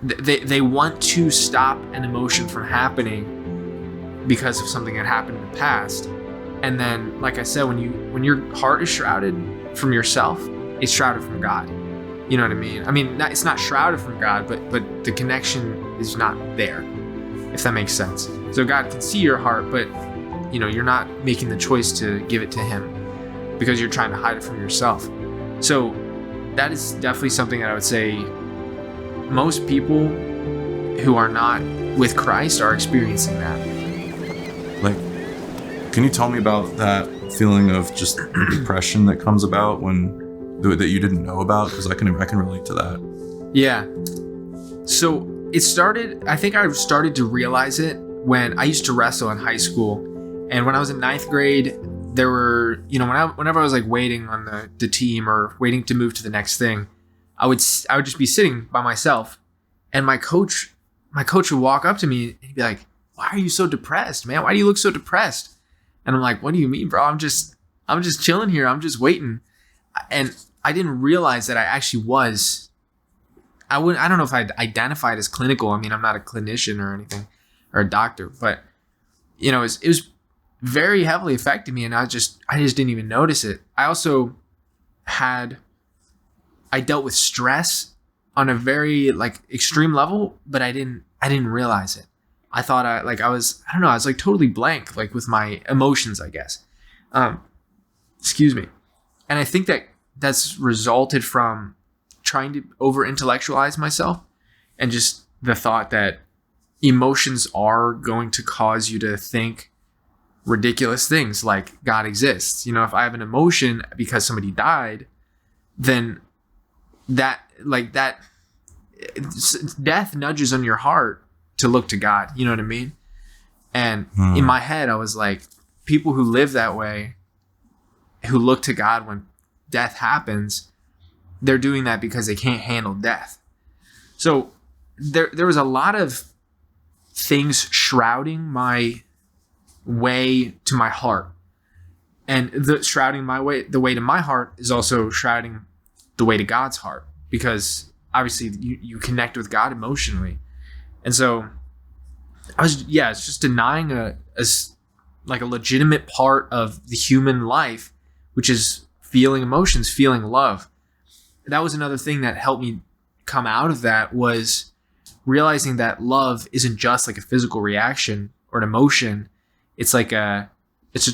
they want to stop an emotion from happening because of something that happened in the past. And then, like I said, when your heart is shrouded from yourself, it's shrouded from God. You know what I mean? I mean, it's not shrouded from God, but the connection is not there, if that makes sense. So God can see your heart, but you're not making the choice to give it to him because you're trying to hide it from yourself. So that is definitely something that I would say most people who are not with Christ are experiencing that. Like, can you tell me about that feeling of just depression that comes about that you didn't know about? Because I can relate to that. Yeah. So I think I started to realize it when I used to wrestle in high school. And when I was in 9th grade, there were, whenever I was like waiting on the team or waiting to move to the next thing, I would just be sitting by myself, and my coach would walk up to me and he'd be like, "Why are you so depressed, man? Why do you look so depressed?" And I'm like, "What do you mean, bro? I'm just chilling here. I'm just waiting." And I didn't realize that I actually was. I don't know if I'd identify it as clinical. I mean, I'm not a clinician or anything, or a doctor, but it was very heavily affected me, and I just didn't even notice it. I also I dealt with stress on a very like extreme level, but I didn't realize it. I thought I was like totally blank, like with my emotions, I guess. Excuse me. And I think that's resulted from trying to over-intellectualize myself, and just the thought that emotions are going to cause you to think ridiculous things like God exists. If I have an emotion because somebody died, then death nudges on your heart to look to God. You know what I mean? And in my head, I was like, people who live that way, who look to God when death happens, they're doing that because they can't handle death. So there was a lot of things shrouding my way to my heart, and the way to my heart is also shrouding the way to God's heart, because obviously you connect with God emotionally. And so it's just denying a legitimate part of the human life, which is feeling emotions, feeling love. That was another thing that helped me come out of that, was realizing that love isn't just like a physical reaction or an emotion. It's a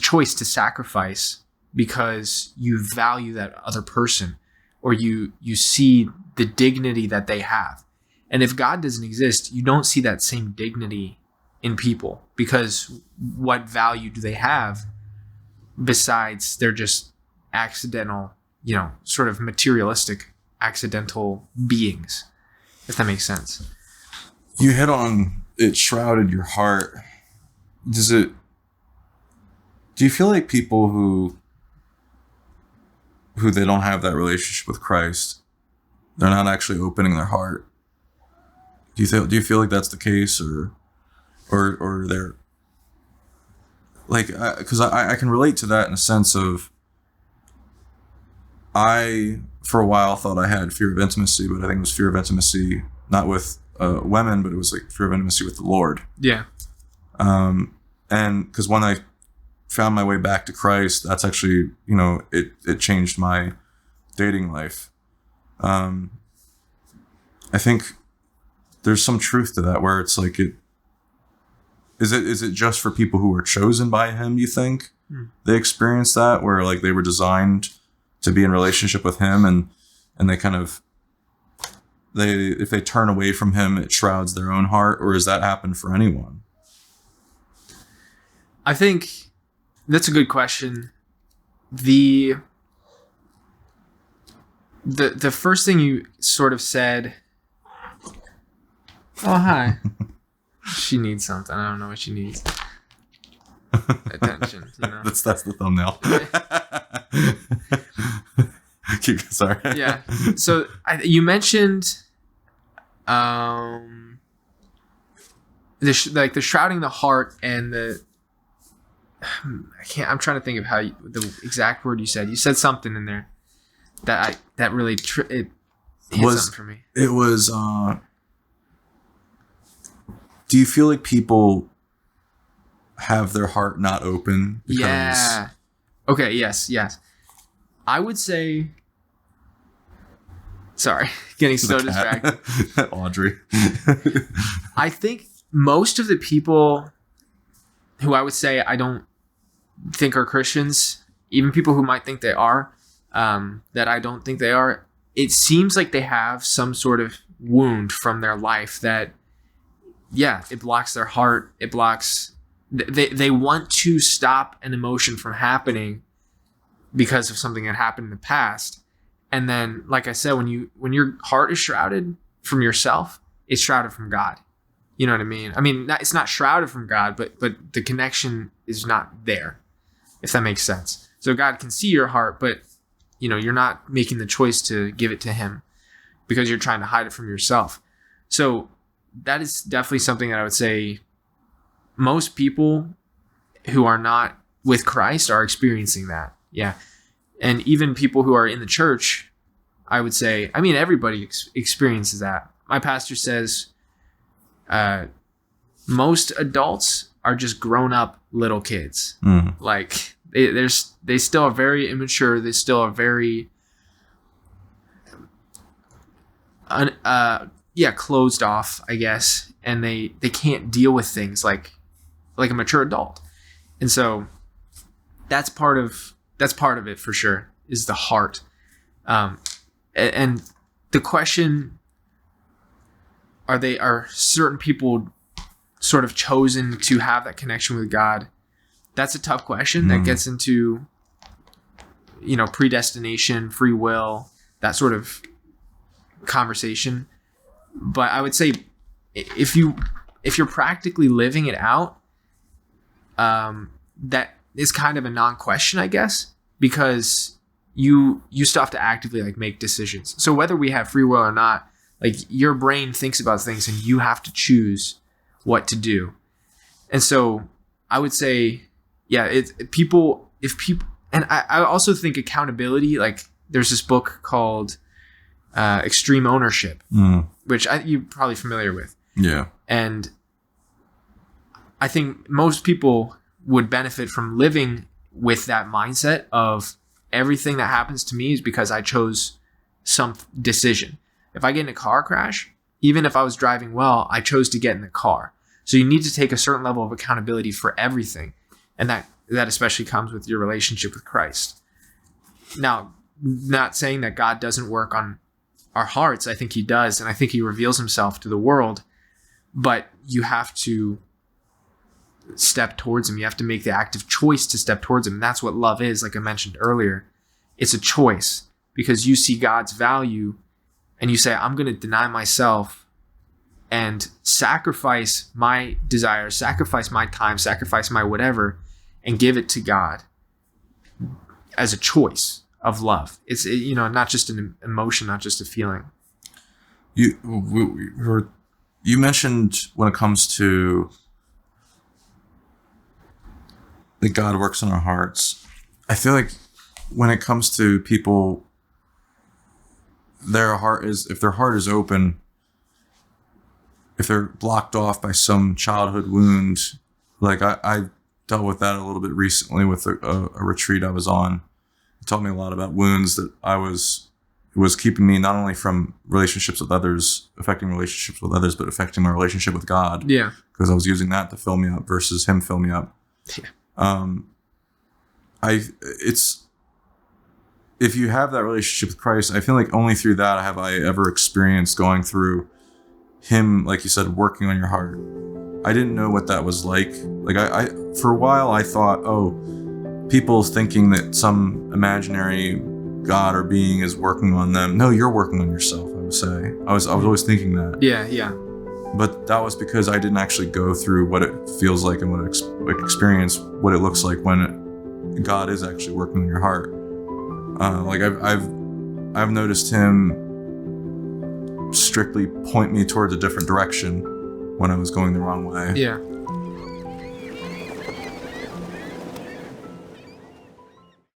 choice to sacrifice because you value that other person, or you see the dignity that they have. And if God doesn't exist, you don't see that same dignity in people, because what value do they have besides they're just accidental, sort of materialistic, accidental beings, if that makes sense. You hit on it shrouded your heart. Do you feel like people who they don't have that relationship with Christ, they're not actually opening their heart? Do you feel like that's the case, or they're like, because I can relate to that in a sense of, I for a while thought I had fear of intimacy, but I think it was fear of intimacy not with women, but it was like fear of intimacy with the Lord. Yeah. And because when I found my way back to Christ, that's actually, it changed my dating life. I think there's some truth to that, where it's like, is it just for people who were chosen by him, you think? They experience that, where like they were designed to be in relationship with him, and they kind of, if they turn away from him, it shrouds their own heart? Or does that happen for anyone? I think that's a good question. The first thing you sort of said, oh, hi. She needs something. I don't know what she needs. Attention. That's the thumbnail. Sorry. Yeah. So you mentioned the shrouding the heart, and I'm trying to think of the exact word you said. You said something in there that really it hit something for me. It was do you feel like people have their heart not open? Yeah. Okay. Yes. I would say. Sorry, getting so distracted. Audrey. I think most of the people who I would say I don't think are Christians, even people who might think they are, that I don't think they are, it seems like they have some sort of wound from their life that, it blocks their heart. It blocks. They want to stop an emotion from happening because of something that happened in the past. And then, like I said, when your heart is shrouded from yourself, it's shrouded from God. You know what I mean? I mean, it's not shrouded from God, but the connection is not there, if that makes sense. So God can see your heart, but you're not making the choice to give it to him because you're trying to hide it from yourself. So that is definitely something that I would say most people who are not with Christ are experiencing that. Yeah. And even people who are in the church, I would say, everybody experiences that. My pastor says most adults are just grown up little kids. Like they still are very immature. They still are very closed off, I guess. And they can't deal with things like a mature adult. And so that's part of it for sure, is the heart. And the question, are certain people sort of chosen to have that connection with God? That's a tough question that gets into, predestination, free will, that sort of conversation. But I would say if you're practically living it out, that is kind of a non-question, I guess, because you still have to actively make decisions. So whether we have free will or not, your brain thinks about things and you have to choose what to do. And so I would say, if people, and I also think accountability, there's this book called Extreme Ownership, which you're probably familiar with. Yeah. And I think most people would benefit from living with that mindset of everything that happens to me is because I chose some decision. If I get in a car crash, even if I was driving well, I chose to get in the car. So you need to take a certain level of accountability for everything. And that especially comes with your relationship with Christ. Now, not saying that God doesn't work on our hearts. I think he does. And I think he reveals himself to the world. But you have to step towards him. You have to make the active choice to step towards him. And that's what love is, like I mentioned earlier. It's a choice because you see God's value and you say, I'm going to deny myself and sacrifice my desire, sacrifice my time, sacrifice my whatever, and give it to God as a choice of love. It's, not just an emotion, not just a feeling. You mentioned when it comes to that God works on our hearts. I feel like when it comes to people, if their heart is open, if they're blocked off by some childhood wound, I dealt with that a little bit recently with a retreat I was on. It taught me a lot about wounds that it was keeping me not only from relationships with others, affecting relationships with others, but affecting my relationship with God. Yeah. Because I was using that to fill me up versus him fill me up. Yeah. If you have that relationship with Christ, I feel like only through that have I ever experienced going through him, like you said, working on your heart. I didn't know what that was like. I for a while I thought, people thinking that some imaginary God or being is working on them. No, you're working on yourself, I would say. I was always thinking that. Yeah. But that was because I didn't actually go through what it feels like and what experience what it looks like when God is actually working on your heart. I've noticed him strictly point me towards a different direction when I was going the wrong way. Yeah.